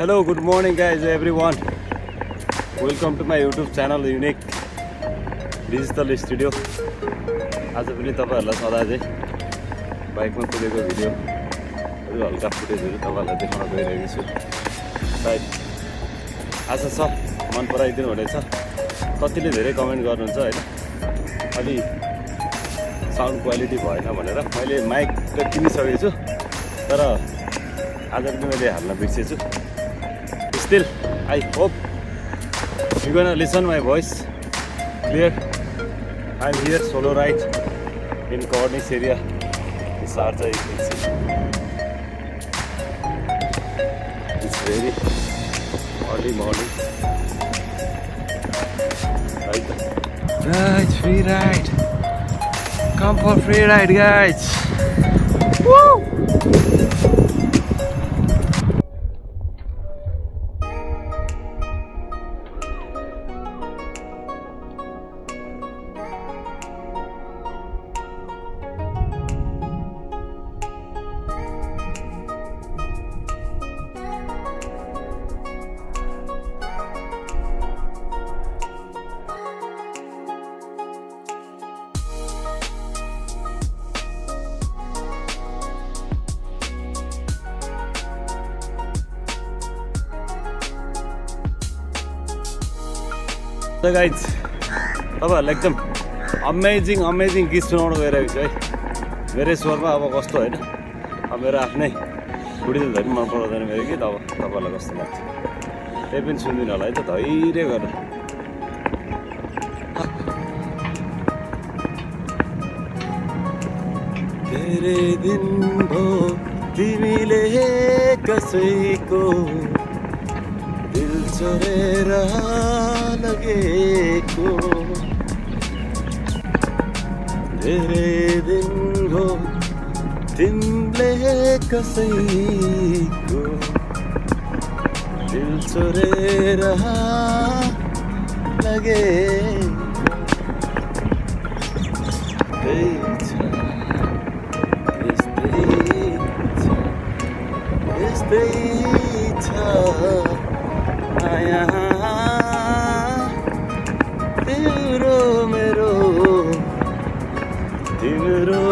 Hello, good morning guys, everyone. Welcome to my YouTube channel, Unic Digital Studio. आज पनि तपाईहरुलाई सदा चाहिँ बाइकमा कुदेको भिडियो हल्का फुटेजहरु तपाईहरुलाई देखाउन गइरहेको छु। सायद आशा छ मन पराइदिनु हुनेछ। कतिले धेरै कमेन्ट गर्नुहुन्छ हैन, अलि साउन्ड क्वालिटी भएन भनेर मैले माइक त किनिसकेको छु, तर आज पनि मैले हाल्न बिर्सेछु। Still, I hope you're gonna listen my voice clear. I'm here solo ride in Cornish area in Sharjah. You can see it's very early morning. Right, free ride. Come for free ride, guys. Woo! So guys, तपाईहरुलाई एकदम amazing गीत सुनाउन गइरहेको छु है। मेरै स्वरमा अब कस्तो हैन, अब मेरो आफ्नै बुढीले धरि मन पराउँदैन मेरो गीत। अब तपाईहरुलाई कस्तो लाग्छ त्यही पनि सुनिदिनु होला है त, धैर्य गरेर। धेरै दिन भो तिमीले कसैको दिल चोरेर लगेको, धेरै दिन भो तिमीले कसैको दिल चोरेर लगेको। यस्तै छ माया तिम्रो मेरो तिम्रो।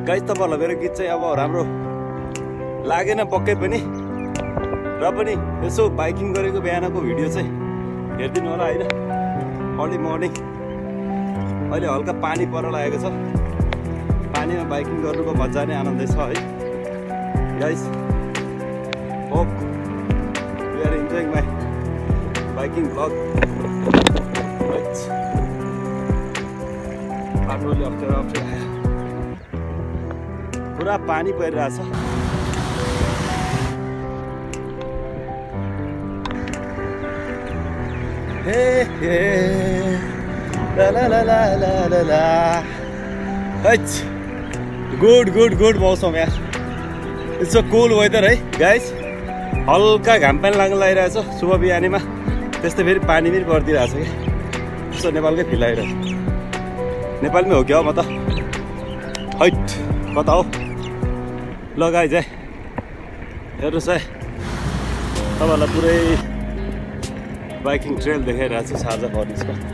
गाइस तपाईहरुलाई मेरो गीत चाहिँ अब राम्रो लागेन पक्कै पनि र पनि यसो बाइकिङ गरेको बिहानको भिडियो चाहिँ हेर्दिनु होला हैन अर्ली मर्निङ अहिले हल्का पानी पर लागेको छ पानीमा बाइकिङ गर्नुको मजा नै आनन्दै छ है guys hope you are enjoying my biking vlog बाटोले अप्ठ्यारो अप्ठ्यारो पुरा पानी परिरहेछ हे हे ला ला ला ला ला ला हच गुड गुड गुड मौसम यार इट्स अ कुल वेदर है गाइस हल्का घाम पनि लाग्न लागिरहेछ शुभ बिहानीमा त्यस्तै फेरि पानी पनि परिदिरहेछ के यसो नेपालकै फिल आइरहेछ नेपालमै हो क्या म त हैट कता हो ल गाइज है हेर्नुहोस् है तपाईँहरूलाई पुरै बाइकिङ ट्रेल देखाइरहेको छु शारजा फर्निसको